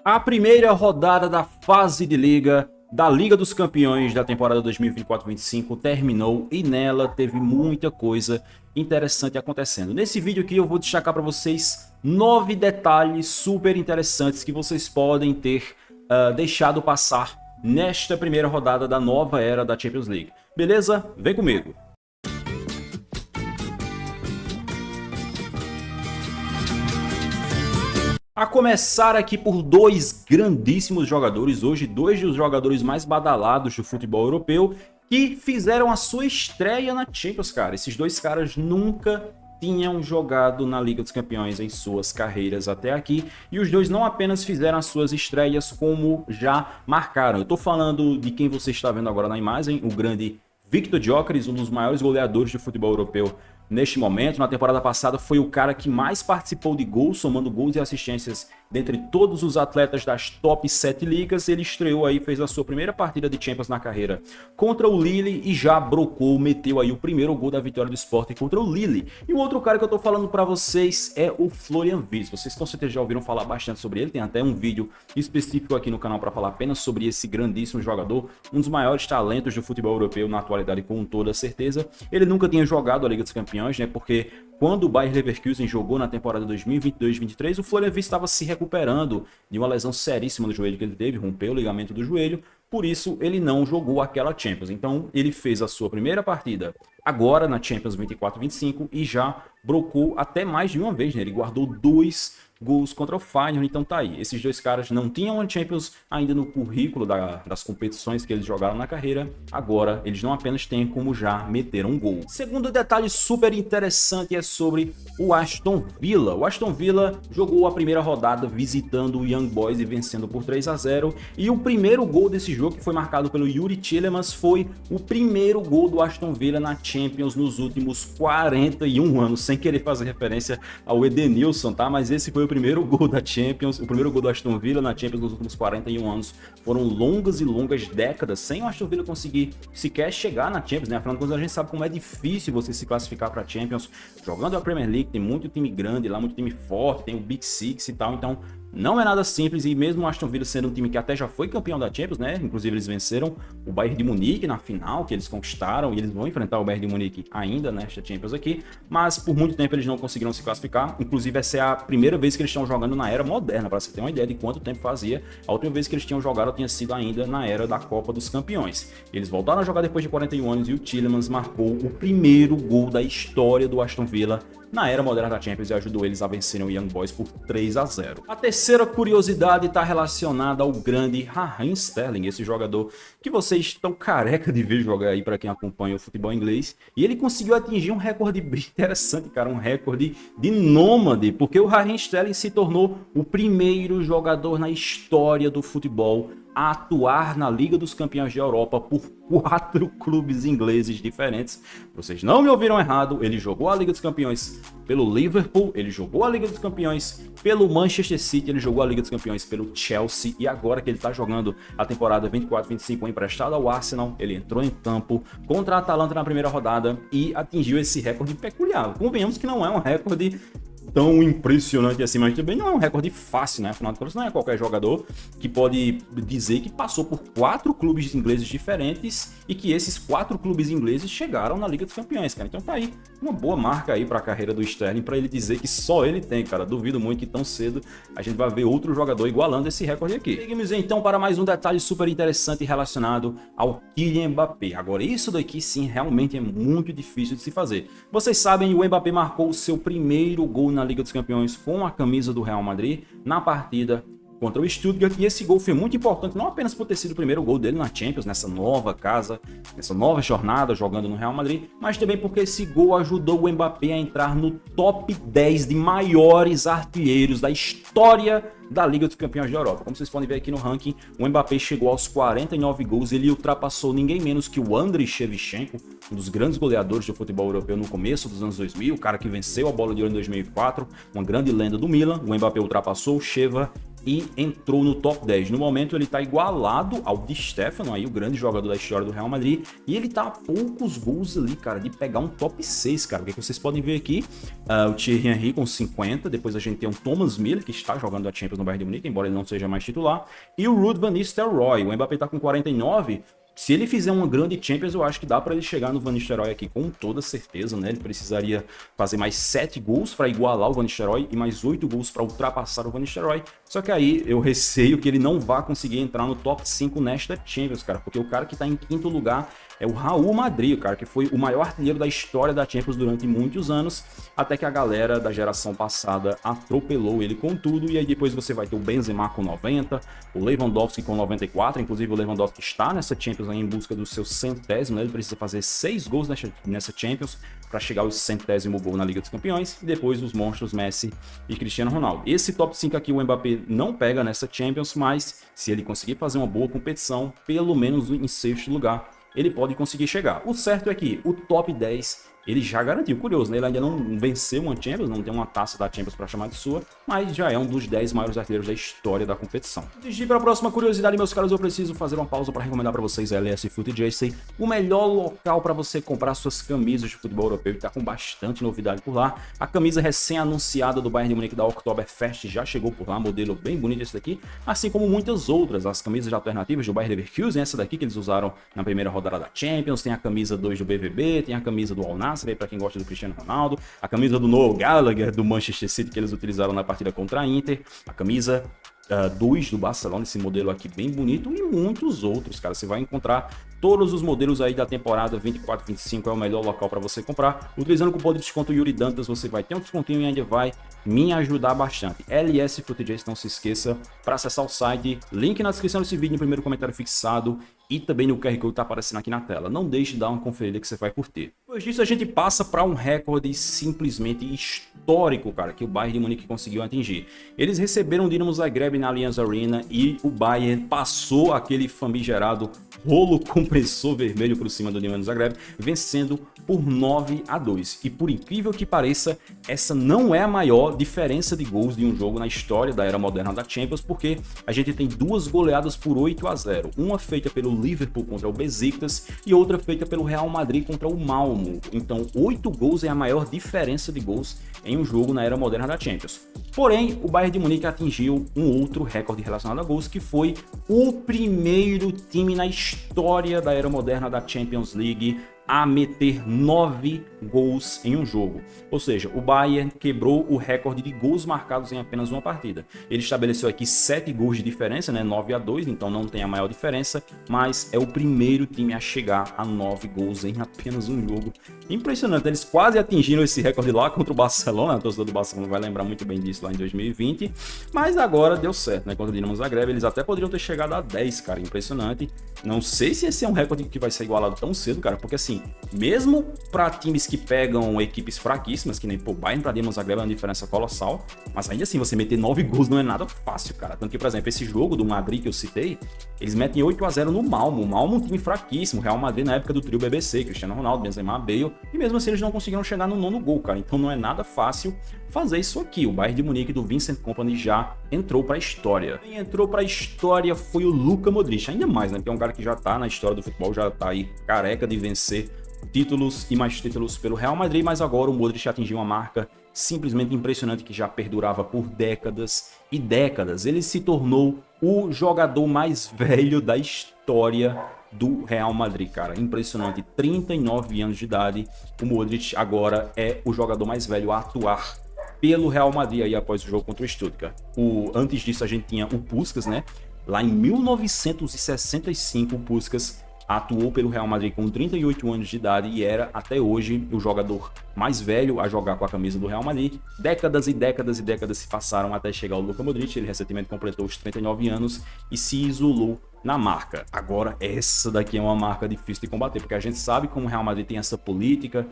A primeira rodada da fase de liga da Liga dos Campeões da temporada 2024-25 terminou e nela teve muita coisa interessante acontecendo. Nesse vídeo aqui eu vou destacar para vocês 9 detalhes super interessantes que vocês podem ter deixado passar nesta primeira rodada da nova era da Champions League. Beleza? Vem comigo! A começar aqui por dois grandíssimos jogadores, hoje dois dos jogadores mais badalados do futebol europeu, que fizeram a sua estreia na Champions, cara. Esses dois caras nunca tinham jogado na Liga dos Campeões em suas carreiras até aqui, e os dois não apenas fizeram as suas estreias, como já marcaram. Eu tô falando de quem você está vendo agora na imagem, o grande Viktor Gyökeres, um dos maiores goleadores de futebol europeu neste momento. Na temporada passada foi o cara que mais participou de gols, somando gols e assistências dentre todos os atletas das top 7 ligas. Ele estreou aí, fez a sua primeira partida de Champions na carreira contra o Lille e já brocou, meteu aí o primeiro gol da vitória do Sporting contra o Lille. E o outro cara que eu tô falando pra vocês é o Florian Wirtz. Vocês com certeza já ouviram falar bastante sobre ele, tem até um vídeo específico aqui no canal para falar apenas sobre esse grandíssimo jogador, um dos maiores talentos do futebol europeu na atualidade, com toda certeza. Ele nunca tinha jogado a Liga dos Campeões, né, porque quando o Bayer Leverkusen jogou na temporada 2022-23, o Florian Wirtz estava se recuperando de uma lesão seríssima no joelho que ele teve, rompeu o ligamento do joelho, por isso ele não jogou aquela Champions. Então ele fez a sua primeira partida agora na Champions 24-25 e já brocou até mais de uma vez, né? Ele guardou 2 gols contra o Feyenoord, então tá aí. Esses dois caras não tinham a Champions ainda no currículo das competições que eles jogaram na carreira, agora eles não apenas têm, como já meteram um gol. Segundo detalhe super interessante é sobre o Aston Villa. O Aston Villa jogou a primeira rodada visitando o Young Boys e vencendo por 3-0, e o primeiro gol desse jogo, que foi marcado pelo Youri Tielemans, foi o primeiro gol do Aston Villa na Champions nos últimos 41 anos, sem querer fazer referência ao Edenilson, tá? Mas esse foi o primeiro gol da Champions, o primeiro gol do Aston Villa na Champions nos últimos 41 anos. Foram longas e longas décadas sem o Aston Villa conseguir sequer chegar na Champions, né? Afinal de contas, a gente sabe como é difícil você se classificar para a Champions jogando a Premier League. Tem muito time grande lá, muito time forte, tem o Big Six e tal, então não é nada simples. E mesmo o Aston Villa sendo um time que até já foi campeão da Champions, né? Inclusive eles venceram o Bayern de Munique na final, que eles conquistaram, e eles vão enfrentar o Bayern de Munique ainda nesta Champions aqui, mas por muito tempo eles não conseguiram se classificar. Inclusive essa é a primeira vez que eles estão jogando na era moderna, para você ter uma ideia de quanto tempo fazia. A última vez que eles tinham jogado tinha sido ainda na era da Copa dos Campeões. Eles voltaram a jogar depois de 41 anos e o Tielemans marcou o primeiro gol da história do Aston Villa na era moderna da Champions e ajudou eles a vencerem o Young Boys por 3-0. A terceira curiosidade está relacionada ao grande Raheem Sterling, esse jogador que vocês estão careca de ver jogar aí para quem acompanha o futebol inglês. E ele conseguiu atingir um recorde bem interessante, cara, um recorde de nômade, porque o Raheem Sterling se tornou o primeiro jogador na história do futebol a atuar na Liga dos Campeões da Europa por 4 clubes ingleses diferentes. Vocês não me ouviram errado, ele jogou a Liga dos Campeões pelo Liverpool, ele jogou a Liga dos Campeões pelo Manchester City, ele jogou a Liga dos Campeões pelo Chelsea, e agora que ele está jogando a temporada 24-25 emprestado ao Arsenal, ele entrou em campo contra a Atalanta na primeira rodada e atingiu esse recorde peculiar. Convenhamos que não é um recorde tão impressionante assim, mas também não é um recorde fácil, né? Afinal de contas, não é qualquer jogador que pode dizer que passou por 4 clubes ingleses diferentes e que esses 4 clubes ingleses chegaram na Liga dos Campeões, cara. Então tá aí uma boa marca aí para a carreira do Sterling, para ele dizer que só ele tem, cara. Duvido muito que tão cedo a gente vai ver outro jogador igualando esse recorde aqui. Seguimos então para mais um detalhe super interessante relacionado ao Kylian Mbappé. Agora, isso daqui sim realmente é muito difícil de se fazer. Vocês sabem, o Mbappé marcou o seu primeiro gol na Liga dos Campeões com a camisa do Real Madrid na partida contra o Stuttgart, e esse gol foi muito importante, não apenas por ter sido o primeiro gol dele na Champions, nessa nova casa, nessa nova jornada jogando no Real Madrid, mas também porque esse gol ajudou o Mbappé a entrar no top 10 de maiores artilheiros da história da Liga dos Campeões da Europa. Como vocês podem ver aqui no ranking, o Mbappé chegou aos 49 gols, ele ultrapassou ninguém menos que o Andriy Shevchenko, um dos grandes goleadores do futebol europeu no começo dos anos 2000, o cara que venceu a Bola de Ouro em 2004, uma grande lenda do Milan. O Mbappé ultrapassou o Sheva e entrou no top 10. No momento ele está igualado ao Di Stéfano, aí o grande jogador da história do Real Madrid, e ele tá a poucos gols ali, cara, de pegar um top 6, cara. O que vocês podem ver aqui, o Thierry Henry com 50, depois a gente tem o Thomas Müller, que está jogando a Champions no Bayern de Munique, embora ele não seja mais titular, e o Ruud van Nistelrooy. O Mbappé tá com 49. Se ele fizer uma grande Champions, eu acho que dá para ele chegar no Van Nistelrooy aqui com toda certeza, né? Ele precisaria fazer mais 7 gols para igualar o Van Nistelrooy e mais 8 gols para ultrapassar o Van Nistelrooy. Só que aí eu receio que ele não vá conseguir entrar no top 5 nesta Champions, cara, porque o cara que tá em quinto lugar é o Real Madrid, cara, que foi o maior artilheiro da história da Champions durante muitos anos, até que a galera da geração passada atropelou ele com tudo, e aí depois você vai ter o Benzema com 90, o Lewandowski com 94, inclusive o Lewandowski está nessa Champions aí em busca do seu 100º, né? Ele precisa fazer 6 gols nessa Champions para chegar ao 100º gol na Liga dos Campeões, e depois os monstros Messi e Cristiano Ronaldo. Esse top 5 aqui o Mbappé não pega nessa Champions, mas se ele conseguir fazer uma boa competição, pelo menos em sexto lugar, ele pode conseguir chegar. O certo é que o top 10 ele já garantiu. Curioso, né? Ele ainda não venceu uma Champions, não tem uma taça da Champions para chamar de sua, mas já é um dos 10 maiores artilheiros da história da competição. Antes de ir para a próxima curiosidade, meus caros, eu preciso fazer uma pausa para recomendar para vocês a LS Foot Jersey, o melhor local para você comprar suas camisas de futebol europeu, e está com bastante novidade por lá. A camisa recém-anunciada do Bayern de Munique da Oktoberfest já chegou por lá, modelo bem bonito esse daqui, assim como muitas outras, as camisas alternativas do Bayern Leverkusen, essa daqui que eles usaram na primeira rodada da Champions, tem a camisa 2 do BVB, tem a camisa do Al Nassr, para quem gosta do Cristiano Ronaldo, a camisa do Noel Gallagher do Manchester City que eles utilizaram na partida contra a Inter, a camisa 2 do Barcelona, esse modelo aqui bem bonito, e muitos outros, cara. Você vai encontrar todos os modelos aí da temporada 24-25, é o melhor local para você comprar. Utilizando o cupom de desconto Yuri Dantas, você vai ter um descontinho e ainda vai me ajudar bastante. LS Footage, não se esqueça, para acessar o site, link na descrição desse vídeo, no primeiro comentário fixado, e também no QR Code que tá aparecendo aqui na tela. Não deixe de dar uma conferida que você vai curtir. Depois disso, a gente passa para um recorde simplesmente histórico, cara, que o Bayern de Munique conseguiu atingir. Eles receberam o Dinamo Zagreb na Allianz Arena e o Bayern passou aquele famigerado rolo compressor vermelho por cima do Dinamo Zagreb, vencendo por 9-2. E por incrível que pareça, essa não é a maior diferença de gols de um jogo na história da era moderna da Champions, porque a gente tem duas goleadas por 8-0. Uma feita pelo Liverpool contra o Besiktas e outra feita pelo Real Madrid contra o Malmo. Então, 8 gols é a maior diferença de gols em um jogo na era moderna da Champions. Porém, o Bayern de Munique atingiu um outro recorde relacionado a gols, que foi o primeiro time na história da era moderna da Champions League a meter 9 gols em um jogo. Ou seja, o Bayern quebrou o recorde de gols marcados em apenas uma partida. Ele estabeleceu aqui 7 gols de diferença, né? 9-2, então não tem a maior diferença, mas é o primeiro time a chegar a 9 gols em apenas um jogo. Impressionante, eles quase atingiram esse recorde lá contra o Barcelona, a torcida do Barcelona vai lembrar muito bem disso lá em 2020, mas agora deu certo, né? Contra o Dinamo Zagreb, eles até poderiam ter chegado a 10, cara, impressionante. Não sei se esse é um recorde que vai ser igualado tão cedo, cara, porque assim, mesmo para times que pegam equipes fraquíssimas, que nem o Bayern para Dinamo Zagreb é uma diferença colossal, mas ainda assim, você meter 9 gols não é nada fácil, cara. Tanto que, por exemplo, esse jogo do Madrid que eu citei, eles metem 8-0 no Malmo. O Malmo é um time fraquíssimo, o Real Madrid na época do trio BBC, Cristiano Ronaldo, Benzema, Bale, e mesmo assim eles não conseguiram chegar no 9º gol, cara. Então não é nada fácil fazer isso aqui. O Bayern de Munique do Vincent Kompany já entrou para a história. Quem entrou para a história foi o Luka Modric, ainda mais, né? Porque é um cara que já tá na história do futebol, já tá aí careca de vencer títulos e mais títulos pelo Real Madrid, mas agora o Modric atingiu uma marca simplesmente impressionante que já perdurava por décadas e décadas. Ele se tornou o jogador mais velho da história do Real Madrid, cara. Impressionante, 39 anos de idade, o Modric agora é o jogador mais velho a atuar pelo Real Madrid aí após o jogo contra o Stuttgart. Antes disso a gente tinha o Puskás, né? Lá em 1965 o Puskás atuou pelo Real Madrid com 38 anos de idade e era, até hoje, o jogador mais velho a jogar com a camisa do Real Madrid. Décadas e décadas e décadas se passaram até chegar o Luka Modric. Ele recentemente completou os 39 anos e se isolou na marca. Agora, essa daqui é uma marca difícil de combater, porque a gente sabe como o Real Madrid tem essa política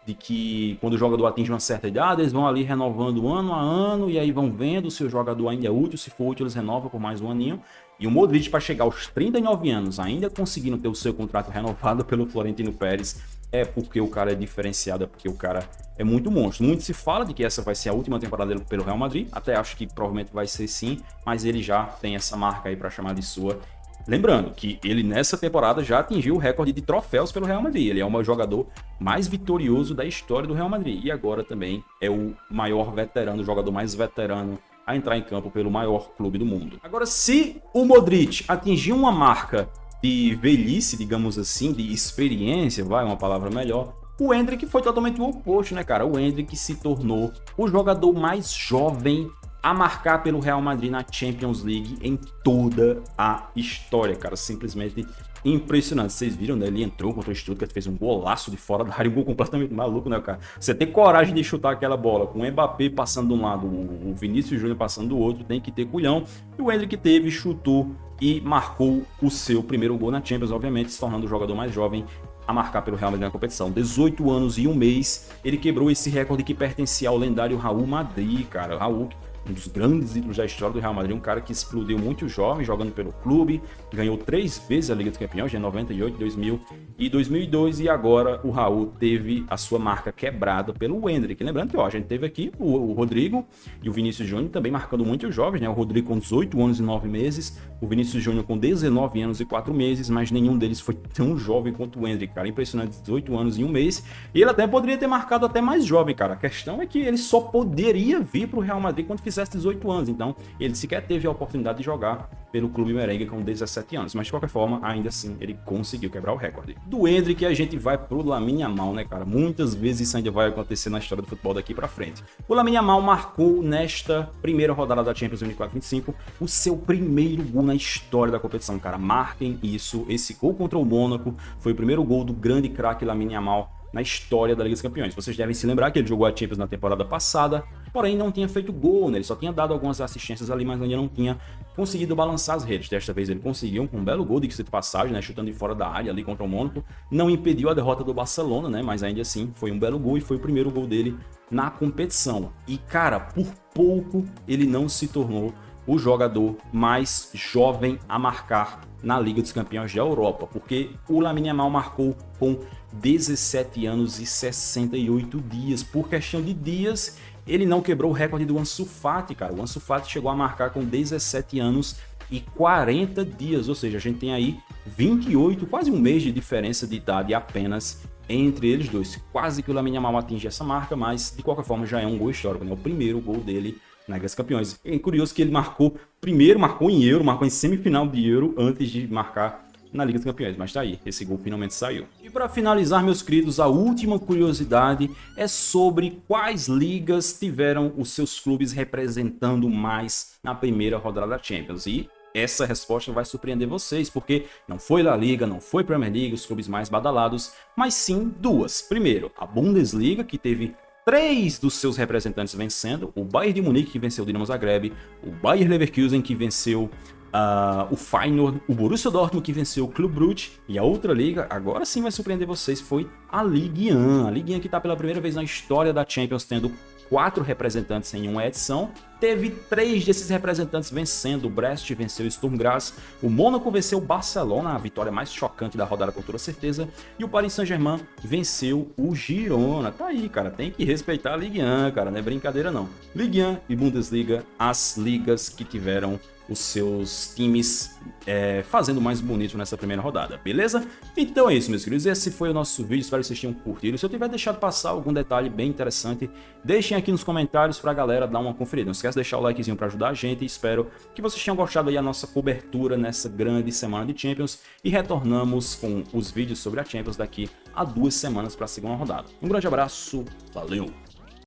de que quando o jogador atinge uma certa idade, eles vão ali renovando ano a ano, e aí vão vendo se o jogador ainda é útil, se for útil eles renovam por mais um aninho. E o Modric, para chegar aos 39 anos, ainda conseguindo ter o seu contrato renovado pelo Florentino Pérez, é porque o cara é diferenciado, é porque o cara é muito monstro. Muito se fala de que essa vai ser a última temporada dele pelo Real Madrid, até acho que provavelmente vai ser sim, mas ele já tem essa marca aí para chamar de sua. Lembrando que ele nessa temporada já atingiu o recorde de troféus pelo Real Madrid. Ele é o jogador mais vitorioso da história do Real Madrid. E agora também é o maior veterano, o jogador mais veterano a entrar em campo pelo maior clube do mundo. Agora, se o Modric atingir uma marca de velhice, digamos assim, de experiência, vai uma palavra melhor, o Endrick foi totalmente o oposto, né, cara? O Endrick se tornou o jogador mais jovem a marcar pelo Real Madrid na Champions League em toda a história, cara. Simplesmente impressionante. Vocês viram, né? Ele entrou contra o Stuttgart, fez um golaço de fora da área, um gol completamente maluco, né, cara? Você ter coragem de chutar aquela bola com o Mbappé passando de um lado, o Vinícius Júnior passando do outro, tem que ter culhão. E o Endrick teve, chutou e marcou o seu primeiro gol na Champions, obviamente, se tornando o jogador mais jovem a marcar pelo Real Madrid na competição. 18 anos e um mês, ele quebrou esse recorde que pertencia ao lendário Raul Madrid, cara. Raul, um dos grandes ídolos da história do Real Madrid, um cara que explodiu muito jovem, jogando pelo clube, ganhou 3 vezes a Liga dos Campeões, em 98, 2000 e 2002, e agora o Raul teve a sua marca quebrada pelo Endrick. Lembrando que, ó, a gente teve aqui o Rodrigo e o Vinícius Júnior também marcando muito jovens, né? O Rodrigo com 18 anos e 9 meses, o Vinícius Júnior com 19 anos e 4 meses, mas nenhum deles foi tão jovem quanto o Endrick, cara. Impressionante, 18 anos e um mês, e ele até poderia ter marcado até mais jovem, cara. A questão é que ele só poderia vir pro Real Madrid quando fizesse 18 anos, então ele sequer teve a oportunidade de jogar pelo clube merengue com 17 anos, mas de qualquer forma, ainda assim, ele conseguiu quebrar o recorde. Do Endrick, a gente vai pro Lamine Yamal, né, cara? Muitas vezes isso ainda vai acontecer na história do futebol daqui pra frente. O Lamine Yamal marcou nesta primeira rodada da Champions 24-25 o seu primeiro gol na história da competição, cara. Marquem isso, esse gol contra o Mônaco foi o primeiro gol do grande craque Lamine Yamal na história da Liga dos Campeões. Vocês devem se lembrar que ele jogou a Champions na temporada passada, porém não tinha feito gol, né? Ele só tinha dado algumas assistências ali, mas ainda não tinha conseguido balançar as redes. Desta vez ele conseguiu, com um belo gol de passagem, né? Chutando de fora da área ali contra o Mônaco. Não impediu a derrota do Barcelona, né? Mas ainda assim foi um belo gol e foi o primeiro gol dele na competição. E, cara, por pouco ele não se tornou o jogador mais jovem a marcar na Liga dos Campeões da Europa, porque o Lamine Yamal marcou com 17 anos e 68 dias. Por questão de dias, ele não quebrou o recorde do Ansu Fati, cara. O Ansu Fati chegou a marcar com 17 anos e 40 dias, ou seja, a gente tem aí 28, quase um mês de diferença de idade apenas entre eles dois. Quase que o Lamine Yamal atinge essa marca, mas de qualquer forma já é um gol histórico, né? O primeiro gol dele na Liga dos Campeões. É curioso que ele marcou em Euro, marcou em semifinal de Euro antes de marcar na Liga dos Campeões, mas tá aí, esse gol finalmente saiu. E para finalizar, meus queridos, a última curiosidade é sobre quais ligas tiveram os seus clubes representando mais na primeira rodada da Champions. E essa resposta vai surpreender vocês, porque não foi La Liga, não foi Premier League, os clubes mais badalados, mas sim duas. Primeiro, a Bundesliga, que teve 3 dos seus representantes vencendo, o Bayern de Munique, que venceu o Dinamo Zagreb, o Bayer Leverkusen, que venceu o Feyenoord, o Borussia Dortmund, que venceu o Club Brugge, e a outra liga, agora sim vai surpreender vocês, foi a Ligue 1. A Ligue 1 que está pela primeira vez na história da Champions, tendo 4 representantes em uma edição, teve 3 desses representantes vencendo. O Brest venceu o Sturm Graz, o Mônaco venceu o Barcelona, a vitória mais chocante da rodada com toda certeza, e o Paris Saint-Germain venceu o Girona. Tá aí, cara, tem que respeitar a Ligue 1, cara, não é brincadeira não. Ligue 1 e Bundesliga, as ligas que tiveram os seus times fazendo mais bonito nessa primeira rodada, beleza? Então é isso, meus queridos, esse foi o nosso vídeo, espero que vocês tenham curtido. Se eu tiver deixado passar algum detalhe bem interessante, deixem aqui nos comentários pra galera dar uma conferida. Não esquece de deixar o likezinho pra ajudar a gente, e espero que vocês tenham gostado aí da nossa cobertura nessa grande semana de Champions, e retornamos com os vídeos sobre a Champions daqui a 2 semanas para a segunda rodada. Um grande abraço, valeu!